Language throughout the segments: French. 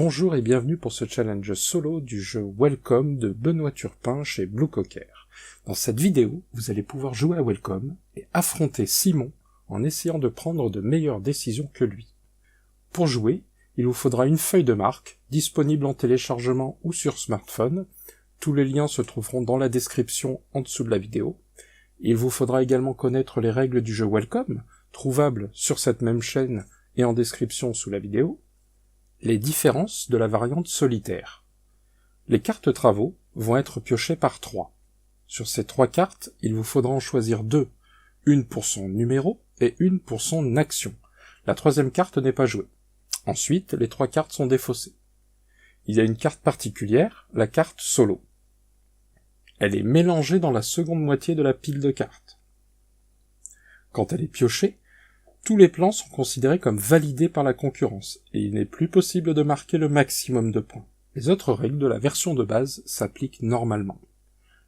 Bonjour et bienvenue pour ce challenge solo du jeu Welcome de Benoît Turpin chez Blue Cocker. Dans cette vidéo, vous allez pouvoir jouer à Welcome et affronter Simon en essayant de prendre de meilleures décisions que lui. Pour jouer, il vous faudra une feuille de marque, disponible en téléchargement ou sur smartphone. Tous les liens se trouveront dans la description en dessous de la vidéo. Il vous faudra également connaître les règles du jeu Welcome, trouvables sur cette même chaîne et en description sous la vidéo. Les différences de la variante solitaire. Les cartes travaux vont être piochées par 3. Sur ces 3 cartes, il vous faudra en choisir 2, une pour son numéro et une pour son action. La 3e carte n'est pas jouée. Ensuite, les 3 cartes sont défaussées. Il y a une carte particulière, la carte solo. Elle est mélangée dans la seconde moitié de la pile de cartes. Quand elle est piochée, tous les plans sont considérés comme validés par la concurrence, et il n'est plus possible de marquer le maximum de points. Les autres règles de la version de base s'appliquent normalement.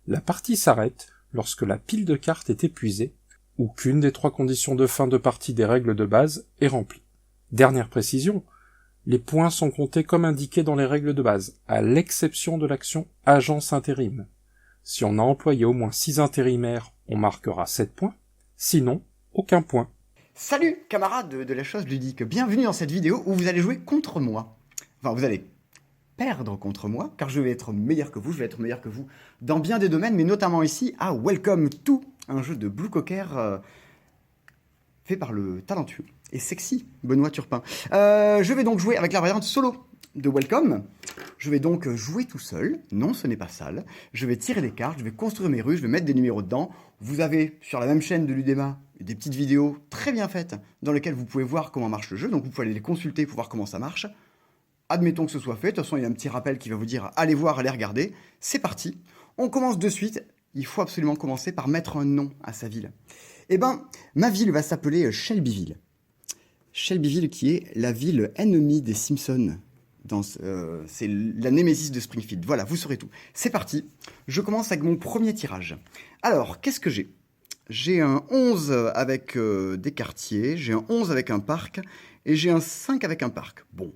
La partie s'arrête lorsque la pile de cartes est épuisée, ou qu'une des 3 conditions de fin de partie des règles de base est remplie. Dernière précision, les points sont comptés comme indiqué dans les règles de base, à l'exception de l'action agence intérim. Si on a employé au moins 6 intérimaires, on marquera 7 points, sinon, aucun point. Salut camarades de la chose ludique, bienvenue dans cette vidéo où vous allez jouer contre moi. Enfin, vous allez perdre contre moi, car je vais être meilleur que vous, je vais être meilleur que vous dans bien des domaines, mais notamment ici à Welcome to, un jeu de Blue Cocker fait par le talentueux et sexy Benoît Turpin. Je vais donc jouer avec la variante solo de Welcome. Je vais donc jouer tout seul, non ce n'est pas sale, je vais tirer des cartes, je vais construire mes rues, je vais mettre des numéros dedans. Vous avez sur la même chaîne de l'Udema des petites vidéos très bien faites dans lesquelles vous pouvez voir comment marche le jeu, donc vous pouvez aller les consulter pour voir comment ça marche. Admettons que ce soit fait, de toute façon il y a un petit rappel qui va vous dire allez voir, allez regarder. C'est parti, on commence de suite. Il faut absolument commencer par mettre un nom à sa ville. Eh ben, ma ville va s'appeler Shelbyville. Shelbyville qui est la ville ennemie des Simpsons. C'est la némésis de Springfield. Voilà, vous saurez tout. C'est parti. Je commence avec mon premier tirage. Alors, qu'est-ce que j'ai ? J'ai un 11 avec des quartiers, j'ai un 11 avec un parc, et j'ai un 5 avec un parc. Bon,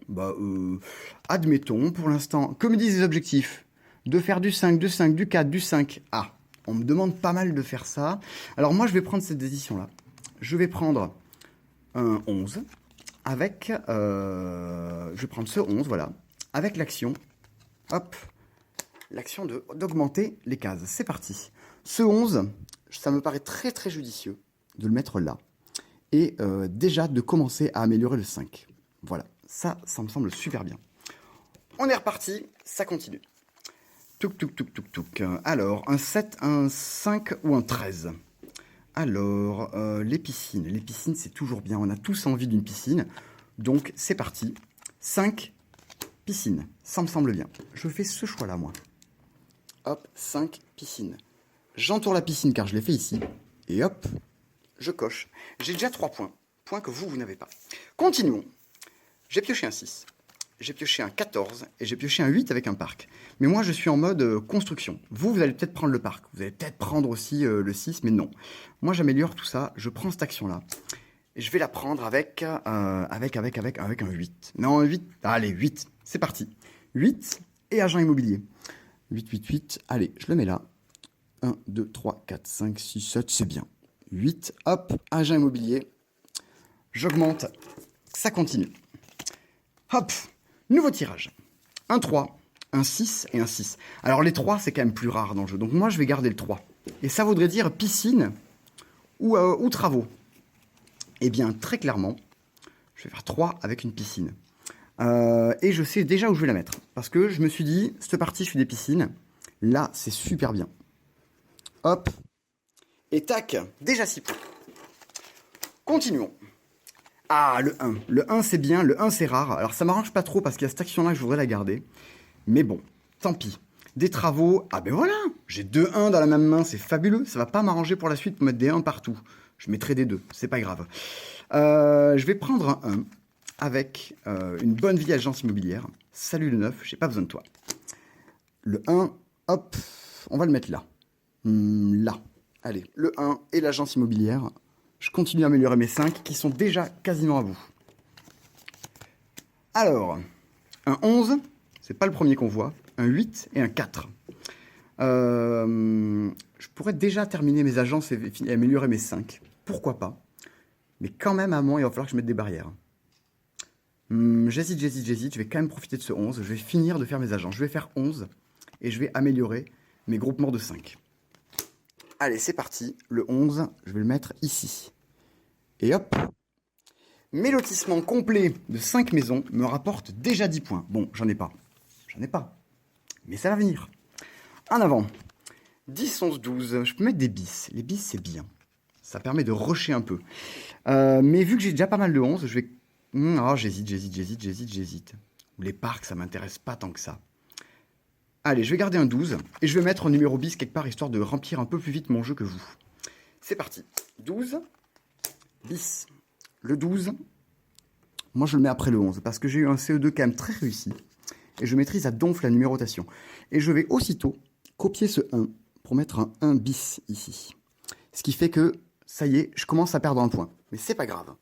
admettons, pour l'instant, que me disent les objectifs ? De faire du 5, du 5, du 4, du 5. Ah, on me demande pas mal de faire ça. Alors moi, je vais prendre cette décision-là. Je vais prendre un 11 avec... je vais prendre ce 11, voilà, avec l'action. Hop, l'action d'augmenter les cases. C'est parti. Ce 11, ça me paraît très très judicieux de le mettre là. Et déjà de commencer à améliorer le 5. Voilà, ça me semble super bien. On est reparti, ça continue. Touk, touk, touk, touk, touk. Alors, un 7, un 5 ou un 13. Alors, les piscines. Les piscines, c'est toujours bien. On a tous envie d'une piscine. Donc, c'est parti. 5 piscines. Ça me semble bien. Je fais ce choix-là, moi. Hop, 5 piscines. J'entoure la piscine car je l'ai fait ici. Et hop, je coche. J'ai déjà 3 points. Points que vous n'avez pas. Continuons. J'ai pioché un 6. J'ai pioché un 14 et j'ai pioché un 8 avec un parc. Mais moi, je suis en mode construction. Vous allez peut-être prendre le parc. Vous allez peut-être prendre aussi le 6, mais non. Moi, j'améliore tout ça. Je prends cette action-là. Et je vais la prendre avec un 8. Non, un 8. Allez, 8. C'est parti. 8 et agent immobilier. 8, 8, 8. Allez, je le mets là. 1, 2, 3, 4, 5, 6, 7. C'est bien. 8. Hop, agent immobilier. J'augmente. Ça continue. Hop. Nouveau tirage. Un 3, un 6 et un 6. Alors les 3, c'est quand même plus rare dans le jeu. Donc moi, je vais garder le 3. Et ça voudrait dire piscine ou travaux. Eh bien, très clairement, je vais faire 3 avec une piscine. Et je sais déjà où je vais la mettre. Parce que je me suis dit, cette partie, je fais des piscines. Là, c'est super bien. Hop. Et tac, déjà 6 points. Continuons. Ah, le 1. Le 1, c'est bien. Le 1, c'est rare. Alors, ça m'arrange pas trop parce qu'il y a cette action-là que je voudrais la garder. Mais bon, tant pis. Des travaux. Ah ben voilà, j'ai 2 1 dans la même main. C'est fabuleux. Ça va pas m'arranger pour la suite pour mettre des 1 partout. Je mettrai des 2. C'est pas grave. Je vais prendre un 1 avec une bonne vie agence immobilière. Salut le 9, j'ai pas besoin de toi. Le 1, hop, on va le mettre là. Là. Allez, le 1 et l'agence immobilière. Je continue à améliorer mes 5 qui sont déjà quasiment à bout. Alors, Un 11, c'est pas le premier qu'on voit. Un 8 et un 4. Je pourrais déjà terminer mes agences et améliorer mes 5. Pourquoi pas? Mais quand même, à moi, il va falloir que je mette des barrières. J'hésite. Je vais quand même profiter de ce 11. Je vais finir de faire mes agences. Je vais faire 11 et je vais améliorer mes groupements de 5. Allez, c'est parti. Le 11, je vais le mettre ici. Et hop. Mes lotissements complets de 5 maisons me rapportent déjà 10 points. Bon, j'en ai pas. Mais ça va venir. En avant. 10, 11, 12. Je peux mettre des bis. Les bis, c'est bien. Ça permet de rusher un peu. Mais vu que j'ai déjà pas mal de 11, je vais... j'hésite. Les parcs, ça m'intéresse pas tant que ça. Allez, je vais garder un 12. Et je vais mettre un numéro bis quelque part, histoire de remplir un peu plus vite mon jeu que vous. C'est parti. 12. Bis. Le 12. Moi, je le mets après le 11. Parce que j'ai eu un CE2 quand même très réussi. Et je maîtrise à donf la numérotation. Et je vais aussitôt copier ce 1 pour mettre un 1 bis ici. Ce qui fait que, ça y est, je commence à perdre un point. Mais c'est pas grave.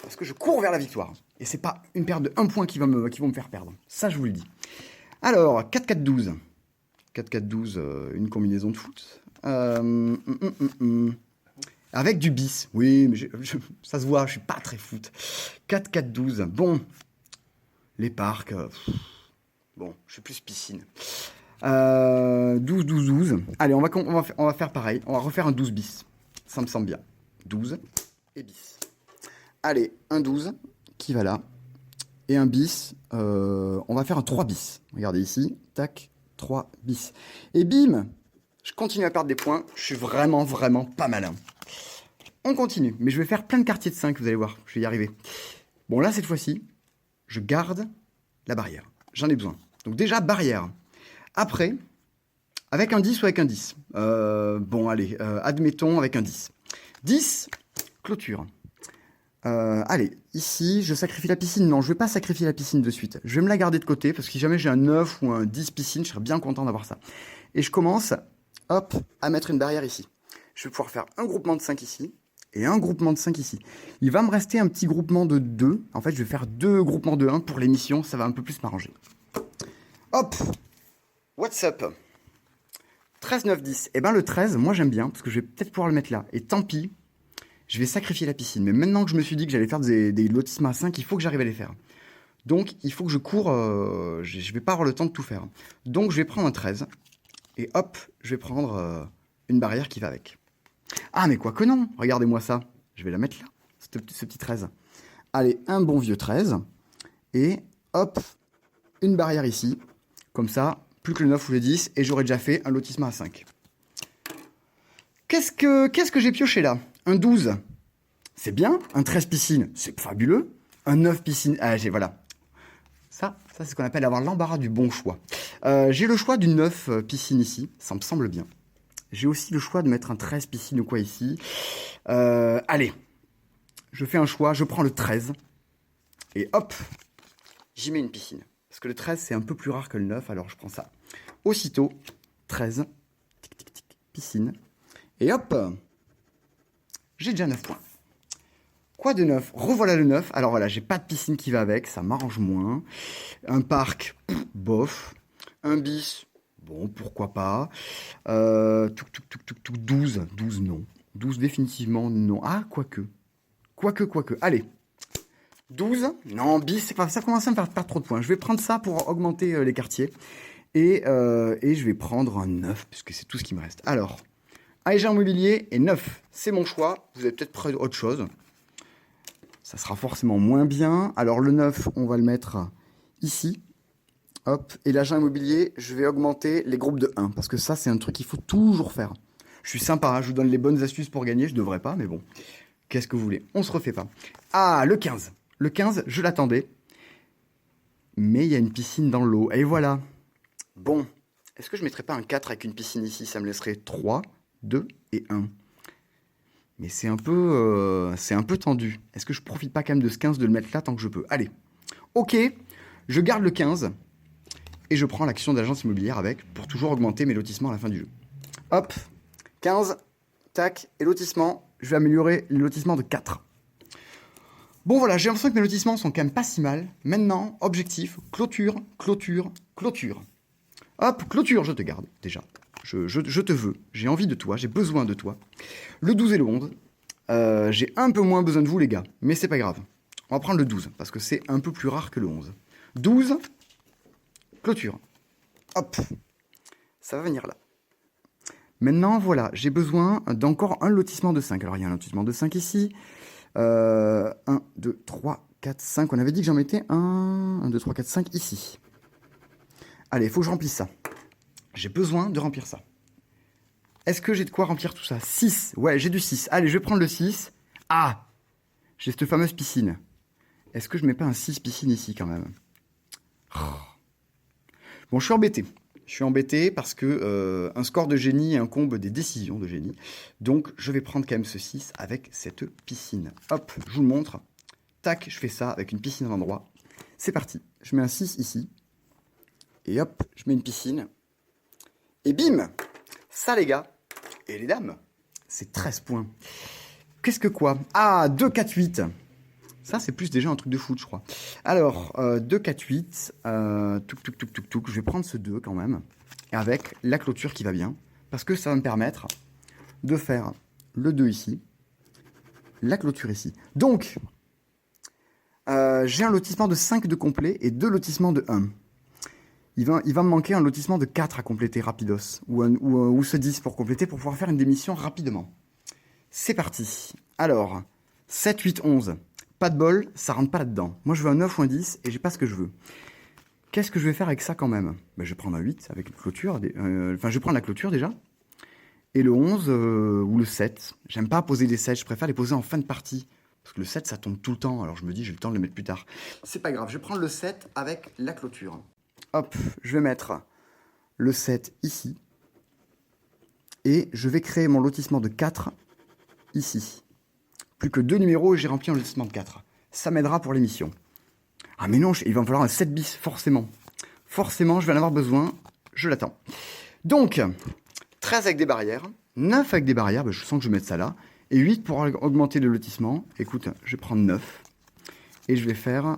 Parce que je cours vers la victoire. Et c'est pas une perte de 1 point qui vont me faire perdre. Ça, je vous le dis. Alors, 4-4-12. 4-4-12, une combinaison de foot. Avec du bis. Oui, mais ça se voit, je suis pas très foot. 4-4-12. Bon. Les parcs... Bon, je suis plus piscine. 12. Allez, on va faire pareil. On va refaire un 12 bis. Ça me semble bien. 12 et bis. Allez, un 12 qui va là. Et un bis. On va faire un 3 bis. Regardez ici. Tac, 3 bis. Et bim, je continue à perdre des points. Je suis vraiment pas malin. On continue. Mais je vais faire plein de quartiers de 5, vous allez voir. Je vais y arriver. Bon, là, cette fois-ci, je garde la barrière. J'en ai besoin. Donc déjà, barrière. Après, avec un 10 ou avec un 10 bon, allez, admettons avec un 10. 10, clôture. Allez, ici, je sacrifie la piscine. Non, je vais pas sacrifier la piscine de suite. Je vais me la garder de côté, parce que si jamais j'ai un 9 ou un 10 piscine, je serais bien content d'avoir ça. Et je commence, hop, à mettre une barrière ici. Je vais pouvoir faire un groupement de 5 ici, et un groupement de 5 ici. Il va me rester un petit groupement de 2. En fait, je vais faire 2 groupements de 1 pour l'émission, ça va un peu plus m'arranger. Hop, what's up? 13, 9, 10. Eh ben le 13, moi j'aime bien, parce que je vais peut-être pouvoir le mettre là. Et tant pis, je vais sacrifier la piscine. Mais maintenant que je me suis dit que j'allais faire des lotissements à 5, il faut que j'arrive à les faire. Donc il faut que je cours, je vais pas avoir le temps de tout faire. Donc je vais prendre un 13, et hop, je vais prendre une barrière qui va avec. Ah mais quoi que non, regardez-moi ça. Je vais la mettre là, ce petit 13. Allez, un bon vieux 13, et hop, une barrière ici. Comme ça, plus que le 9 ou le 10, et j'aurais déjà fait un lotissement à 5. Qu'est-ce que j'ai pioché là? Un 12, c'est bien. Un 13 piscine, c'est fabuleux. Un 9 piscine, voilà. Ça c'est ce qu'on appelle avoir l'embarras du bon choix. J'ai le choix du 9 piscine ici, ça me semble bien. J'ai aussi le choix de mettre un 13 piscine ou quoi ici. Allez, je fais un choix, je prends le 13, et hop, j'y mets une piscine. Parce que le 13, c'est un peu plus rare que le 9, alors je prends ça. Aussitôt, 13, piscine. Et hop, j'ai déjà 9 points. Quoi de 9? Revoilà le 9. Alors voilà, j'ai pas de piscine qui va avec, ça m'arrange moins. Un parc, bof. Un bis, bon, pourquoi pas. 12, 12 non. 12 définitivement non. Ah, quoique. Allez. 12, non, bis, ça commence à me faire perdre trop de points. Je vais prendre ça pour augmenter les quartiers. Et je vais prendre un 9, puisque c'est tout ce qui me reste. Alors, agent immobilier et 9, c'est mon choix. Vous avez peut-être près d'autre chose. Ça sera forcément moins bien. Alors, le 9, on va le mettre ici. Hop, et l'agent immobilier, je vais augmenter les groupes de 1. Parce que ça, c'est un truc qu'il faut toujours faire. Je suis sympa, hein, je vous donne les bonnes astuces pour gagner. Je devrais pas, mais bon. Qu'est-ce que vous voulez? On se refait pas. Ah, le 15. Le 15, je l'attendais. Mais il y a une piscine dans l'eau. Et voilà. Bon. Est-ce que je ne mettrais pas un 4 avec une piscine ici? Ça me laisserait 3, 2 et 1. Mais c'est un peu tendu. Est-ce que je profite pas quand même de ce 15 de le mettre là tant que je peux? Allez. Ok. Je garde le 15. Et je prends l'action d'agence immobilière avec pour toujours augmenter mes lotissements à la fin du jeu. Hop. 15. Tac. Et lotissement. Je vais améliorer les lotissements de 4. Bon voilà, j'ai l'impression que mes lotissements sont quand même pas si mal. Maintenant, objectif, clôture, clôture, clôture. Hop, clôture, je te garde, déjà. Je te veux, j'ai envie de toi, j'ai besoin de toi. Le 12 et le 11, j'ai un peu moins besoin de vous les gars, mais c'est pas grave. On va prendre le 12, parce que c'est un peu plus rare que le 11. 12, clôture. Hop, ça va venir là. Maintenant, voilà, j'ai besoin d'encore un lotissement de 5. Alors, il y a un lotissement de 5 ici. 1, 2, 3, 4, 5. On avait dit que j'en mettais 1, 2, 3, 4, 5 ici. Allez, il faut que je remplisse ça. J'ai besoin de remplir ça. Est-ce que j'ai de quoi remplir tout ça? 6. Ouais, j'ai du 6. Allez, je vais prendre le 6. Ah! J'ai cette fameuse piscine. Est-ce que je mets pas un 6 piscine ici quand même? Bon, je suis embêté. Je suis embêté parce que un score de génie incombe des décisions de génie. Donc, je vais prendre quand même ce 6 avec cette piscine. Hop, je vous le montre. Tac, je fais ça avec une piscine à l'endroit. C'est parti. Je mets un 6 ici. Et hop, je mets une piscine. Et bim! Ça, les gars, et les dames, c'est 13 points. Qu'est-ce que quoi? Ah, 2, 4, 8. Ça, c'est plus déjà un truc de foot, je crois. Alors, 2, 4, 8. Touc. Je vais prendre ce 2 quand même. Avec la clôture qui va bien. Parce que ça va me permettre de faire le 2 ici. La clôture ici. Donc, j'ai un lotissement de 5 de complet et 2 lotissements de 1. Il va me manquer un lotissement de 4 à compléter rapidos. Ou ce 10 pour compléter pour pouvoir faire une démission rapidement. C'est parti. Alors, 7, 8, 11. Pas de bol, ça rentre pas là-dedans. Moi, je veux un 9 ou un 10 et j'ai pas ce que je veux. Qu'est-ce que je vais faire avec ça quand même? Ben, je vais prendre un 8 avec une clôture. Je vais prendre la clôture déjà. Et le 11 ou le 7. J'aime pas poser des 7, je préfère les poser en fin de partie. Parce que le 7, ça tombe tout le temps. Alors je me dis, j'ai le temps de le mettre plus tard. C'est pas grave, je vais prendre le 7 avec la clôture. Hop, je vais mettre le 7 ici. Et je vais créer mon lotissement de 4 ici. Plus que 2 numéros et j'ai rempli un lotissement de 4. Ça m'aidera pour l'émission. Ah mais non, il va me falloir un 7 bis, forcément. Forcément, je vais en avoir besoin. Je l'attends. Donc, 13 avec des barrières. 9 avec des barrières, ben je sens que je vais mettre ça là. Et 8 pour augmenter le lotissement. Écoute, je vais prendre 9. Et je vais faire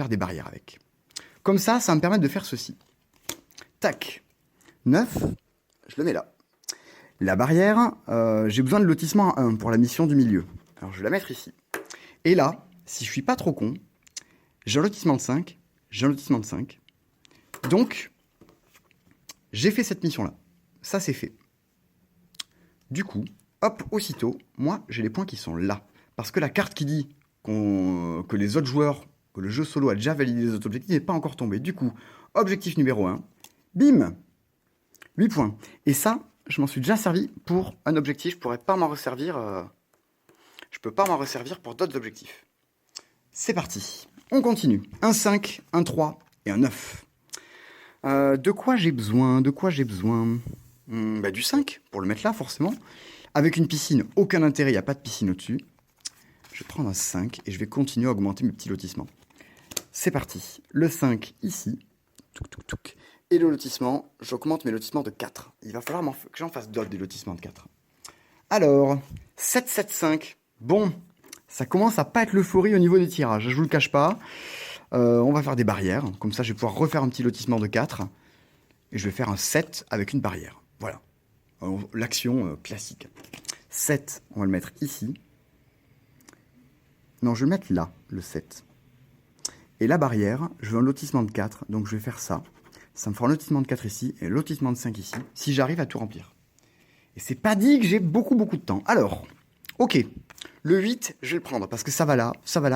des barrières avec. Comme ça, ça va me permettre de faire ceci. Tac. 9, je le mets là. La barrière, j'ai besoin de lotissement à 1 pour la mission du milieu. Alors, je vais la mettre ici. Et là, si je suis pas trop con, j'ai un lotissement de 5. J'ai un lotissement de 5. Donc, j'ai fait cette mission-là. Ça, c'est fait. Du coup, hop, aussitôt, moi, j'ai les points qui sont là. Parce que la carte qui dit que les autres joueurs, que le jeu solo a déjà validé les autres objectifs n'est pas encore tombé. Du coup, objectif numéro 1, bim, 8 points. Et ça, je m'en suis déjà servi pour un objectif. Je pourrais pas m'en resservir. Je peux pas m'en resservir pour d'autres objectifs. C'est parti. On continue. Un 5, un 3 et un 9. De quoi j'ai besoin? Du 5, pour le mettre là, forcément. Avec une piscine, aucun intérêt, il n'y a pas de piscine au-dessus. Je vais prendre un 5 et je vais continuer à augmenter mes petits lotissements. C'est parti. Le 5 ici. Et le lotissement, j'augmente mes lotissements de 4. Il va falloir que j'en fasse d'autres des lotissements de 4. Alors, 7, 7, 5. Bon, ça commence à pas être l'euphorie au niveau des tirages. Je vous le cache pas. On va faire des barrières. Comme ça, je vais pouvoir refaire un petit lotissement de 4. Et je vais faire un 7 avec une barrière. Voilà. L'action classique. 7, on va le mettre ici. Non, je vais le mettre là, le 7. Et la barrière, je veux un lotissement de 4. Donc, je vais faire ça. Ça me fera un lotissement de 4 ici et un lotissement de 5 ici. Si j'arrive à tout remplir. Et c'est pas dit que j'ai beaucoup de temps. Alors, ok. Le 8, je vais le prendre parce que ça va là,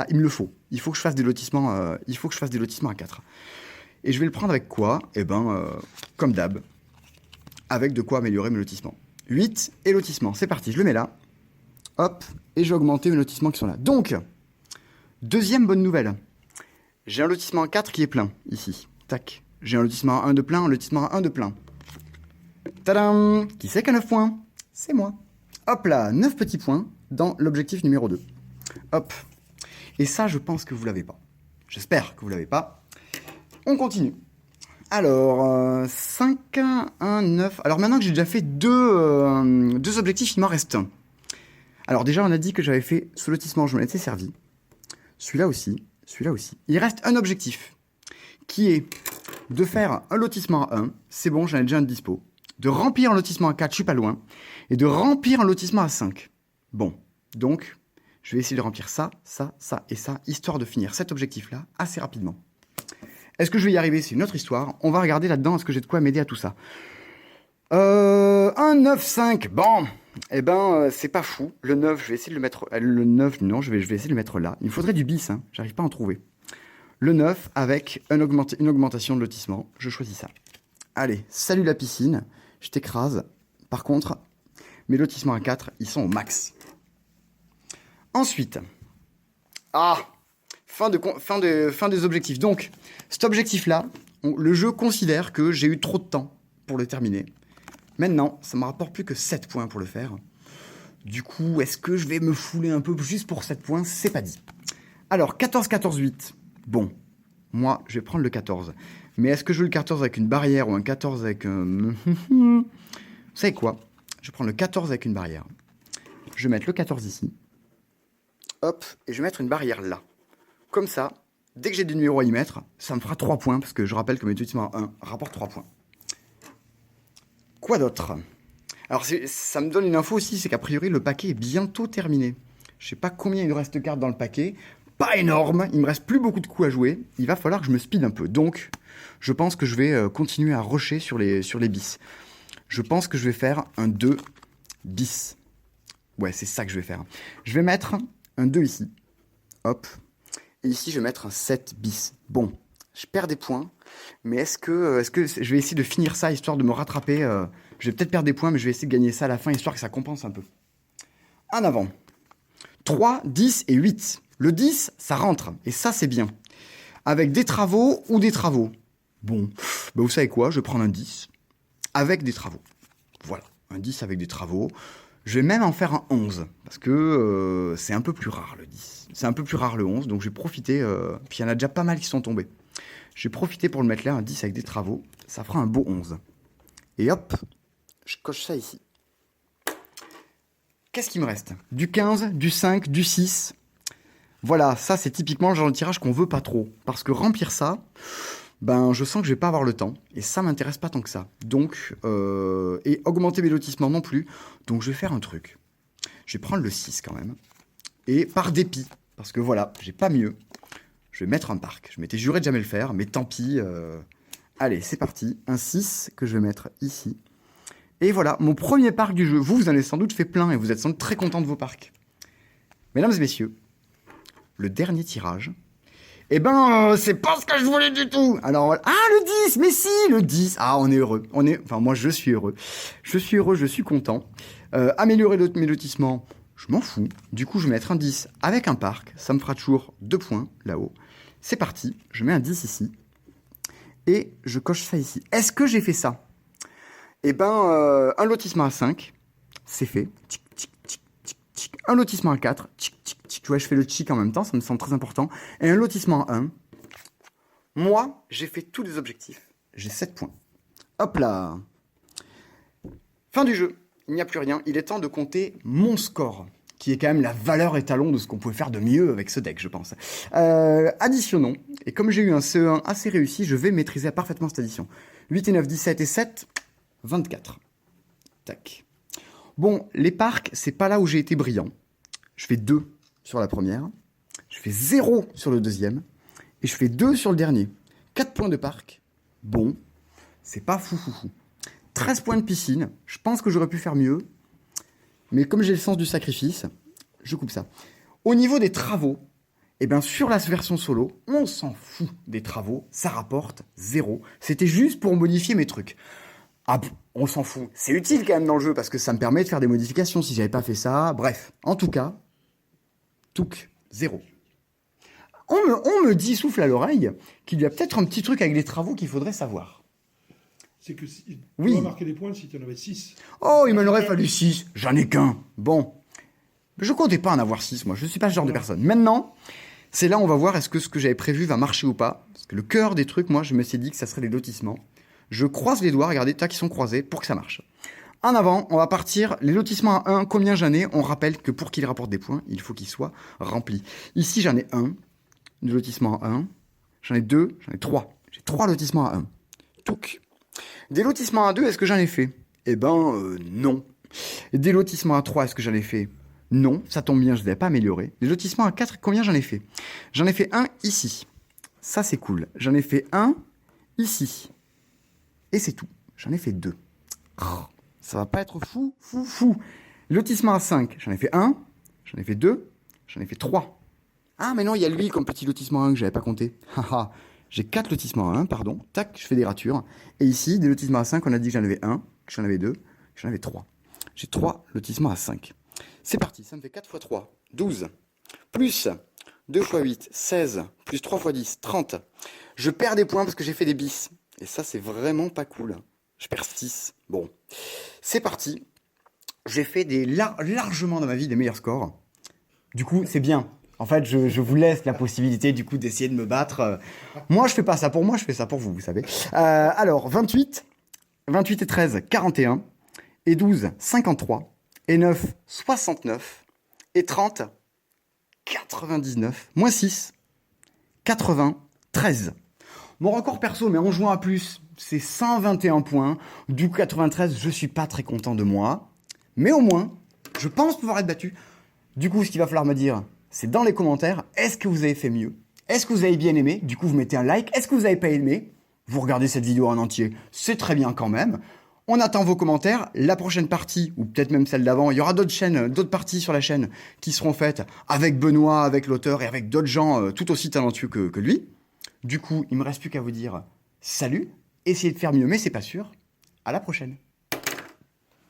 il me le faut. Il faut que je fasse des lotissements, à 4. Et je vais le prendre avec quoi? Eh ben, comme d'hab, avec de quoi améliorer mes lotissements. 8 et lotissement, c'est parti, je le mets là. Hop, et j'ai augmenté mes lotissements qui sont là. Donc, deuxième bonne nouvelle. J'ai un lotissement à 4 qui est plein, ici. Tac. J'ai un lotissement à 1 de plein, un lotissement à 1 de plein. Tadam! Qui c'est qui a 9 points? C'est moi. Hop là, 9 petits points dans l'objectif numéro 2. Hop. Et ça, je pense que vous l'avez pas. J'espère que vous l'avez pas. On continue. Alors, 5, 1, 9. Alors maintenant que j'ai déjà fait deux objectifs, il m'en reste un. Alors déjà, on a dit que j'avais fait ce lotissement, je m'en étais servi. celui-là aussi, celui-là aussi. Il reste un objectif, qui est de faire un lotissement à 1, c'est bon, j'en ai déjà un de dispo, de remplir un lotissement à 4, je suis pas loin, et de remplir un lotissement à 5. Bon, donc, je vais essayer de remplir ça, ça, ça et ça, histoire de finir cet objectif-là assez rapidement. Est-ce que je vais y arriver? C'est une autre histoire. On va regarder là-dedans, est-ce que j'ai de quoi m'aider à tout ça? 1, 9, 5, bon, eh ben, c'est pas fou. Le 9, je vais essayer de le mettre... Le 9, non, je vais essayer de le mettre là. Il me faudrait du bis, hein. J'arrive pas à en trouver. Le 9 avec une augmentation de lotissement. Je choisis ça. Allez, salut la piscine. Je t'écrase. Par contre, mes lotissements à 4, ils sont au max. Ensuite, fin des objectifs. Donc, cet objectif-là, le jeu considère que j'ai eu trop de temps pour le terminer. Maintenant, ça me rapporte plus que 7 points pour le faire. Du coup, est-ce que je vais me fouler un peu juste pour 7 points? C'est pas dit. Alors, 14, 14, 8. Bon, moi, je vais prendre le 14. Mais est-ce que je veux le 14 avec une barrière ou un 14 avec un... Vous savez quoi? Je vais prendre le 14 avec une barrière. Je vais mettre le 14 ici. Hop, et je vais mettre une barrière là. Comme ça, dès que j'ai des numéros à y mettre, ça me fera 3 points, parce que je rappelle que mes lotissements à 1 rapportent 3 points. Quoi d'autre? Alors, ça me donne une info aussi, c'est qu'a priori, le paquet est bientôt terminé. Je sais pas combien il me reste de cartes dans le paquet. Pas énorme, il me reste plus beaucoup de coups à jouer. Il va falloir que je me speed un peu. Donc, je pense que je vais continuer à rusher sur les bis. Je pense que je vais faire un 2 bis. Ouais, c'est ça que je vais faire. Je vais mettre un 2 ici. Hop. Et ici, je vais mettre un 7 bis. Bon, je perds des points. Mais est-ce que je vais essayer de finir ça, histoire de me rattraper je vais peut-être perdre des points, mais je vais essayer de gagner ça à la fin, histoire que ça compense un peu. En avant. 3, 10 et 8. Le 10, ça rentre. Et ça, c'est bien. Avec des travaux ou des travaux. Bon, bah vous savez quoi? Je vais prendre un 10 avec des travaux. Voilà, un 10 avec des travaux. Je vais même en faire un 11, parce que c'est un peu plus rare le 10. C'est un peu plus rare le 11, donc je vais profiter. Puis il y en a déjà pas mal qui sont tombés. Je vais profiter pour le mettre là, un 10 avec des travaux. Ça fera un beau 11. Et hop, je coche ça ici. Qu'est-ce qui me reste? Du 15, du 5, du 6. Voilà, ça c'est typiquement le genre de tirage qu'on veut pas trop. Parce que remplir ça, ben je sens que je vais pas avoir le temps. Et ça m'intéresse pas tant que ça. Donc, et augmenter mes lotissements non plus. Donc je vais faire un truc. Je vais prendre le 6 quand même. Et par dépit, parce que voilà, j'ai pas mieux. Je vais mettre un parc. Je m'étais juré de jamais le faire, mais tant pis. Allez, c'est parti. Un 6 que je vais mettre ici. Et voilà, mon premier parc du jeu. Vous en avez sans doute fait plein et vous êtes sans doute très content de vos parcs. Mesdames et messieurs, le dernier tirage. Eh ben, c'est pas ce que je voulais du tout. Alors, le 10, mais si, le 10. Ah, on est heureux. Enfin, moi, je suis heureux. Je suis heureux, je suis content. Améliorer mes lotissements, je m'en fous. Du coup, je vais mettre un 10 avec un parc. Ça me fera toujours 2 points là-haut. C'est parti. Je mets un 10 ici. Et je coche ça ici. Est-ce que j'ai fait ça? Eh ben, un lotissement à 5. C'est fait. Tic, tic, tic, tic, tic. Un lotissement à 4. Tic, tic, tic. Tu vois, je fais le tic en même temps. Ça me semble très important. Et un lotissement à 1. Moi, j'ai fait tous les objectifs. J'ai 7 points. Hop là. Fin du jeu. Il n'y a plus rien. Il est temps de compter mon score, qui est quand même la valeur étalon de ce qu'on pouvait faire de mieux avec ce deck, je pense. Additionnons. Et comme j'ai eu un CE1 assez réussi, je vais maîtriser parfaitement cette addition. 8 et 9, 17 et 7, 24. Tac. Bon, les parcs, c'est pas là où j'ai été brillant. Je fais 2 sur la première. Je fais 0 sur le deuxième. Et je fais 2 sur le dernier. 4 points de parc. Bon, c'est pas fou. 13 points de piscine. Je pense que j'aurais pu faire mieux. Mais comme j'ai le sens du sacrifice, je coupe ça. Au niveau des travaux, eh ben sur la version solo, on s'en fout des travaux. Ça rapporte 0. C'était juste pour modifier mes trucs. Ah, on s'en fout. C'est utile quand même dans le jeu parce que ça me permet de faire des modifications si j'avais pas fait ça. Bref, en tout cas, touc, 0. On me dit, souffle à l'oreille, qu'il y a peut-être un petit truc avec les travaux qu'il faudrait savoir. C'est que tu oui. vas marquer des points si tu en avais 6. Oh, il m'en aurait fallu 6. J'en ai qu'un. Bon. Je comptais pas en avoir 6, moi. Je suis pas ce genre de personne. Maintenant, c'est là où on va voir est-ce que ce que j'avais prévu va marcher ou pas. Parce que le cœur des trucs, moi, je me suis dit que ça serait les lotissements. Je croise les doigts, regardez, tac, ils sont croisés pour que ça marche. En avant, on va partir. Les lotissements à 1, combien j'en ai? On rappelle que pour qu'ils rapportent des points, il faut qu'ils soient remplis. Ici, j'en ai 1. de lotissements à 1. J'en ai 2, j'en ai 3. J'ai 3 lotissements à 1. Touc. Des lotissements à 2, est-ce que j'en ai fait? Eh ben, non. Des lotissements à 3, est-ce que j'en ai fait? Non, ça tombe bien, je ne vais pas améliorer. Des lotissements à 4, combien j'en ai fait? J'en ai fait un ici. Ça, c'est cool. J'en ai fait un ici. Et c'est tout. J'en ai fait 2. Ça va pas être fou. Lotissement à 5, j'en ai fait 1, j'en ai fait 2, j'en ai fait 3. Ah, mais non, il y a lui comme petit lotissement à 1 que j'avais pas compté. Haha, j'ai 4 lotissements à 1, pardon. Tac, je fais des ratures. Et ici, des lotissements à 5, on a dit que j'en avais 1, que j'en avais 2, que j'en avais 3. J'ai 3 lotissements à 5. C'est parti, ça me fait 4 x 3, 12. Plus 2 x 8, 16. Plus 3 x 10, 30. Je perds des points parce que j'ai fait des bis. Et ça, c'est vraiment pas cool. Je perds 6. Bon, c'est parti. J'ai fait largement dans ma vie des meilleurs scores. Du coup, c'est bien. En fait, je vous laisse la possibilité, du coup, d'essayer de me battre. Moi, je fais pas ça pour moi, je fais ça pour vous, vous savez. Alors, 28 et 13, 41. Et 12, 53. Et 9, 69. Et 30, 99. Moins 6, 80, 13. Mon record perso, mais en jouant à plus, c'est 121 points. Du coup, 93, je suis pas très content de moi. Mais au moins, je pense pouvoir être battu. Du coup, ce qu'il va falloir me dire, c'est dans les commentaires, est-ce que vous avez fait mieux? Est-ce que vous avez bien aimé? Du coup, vous mettez un like. Est-ce que vous n'avez pas aimé? Vous regardez cette vidéo en entier, c'est très bien quand même. On attend vos commentaires. La prochaine partie, ou peut-être même celle d'avant, il y aura d'autres parties sur la chaîne qui seront faites avec Benoît, avec l'auteur et avec d'autres gens tout aussi talentueux que lui. Du coup, il me reste plus qu'à vous dire salut, essayez de faire mieux, mais c'est pas sûr. À la prochaine.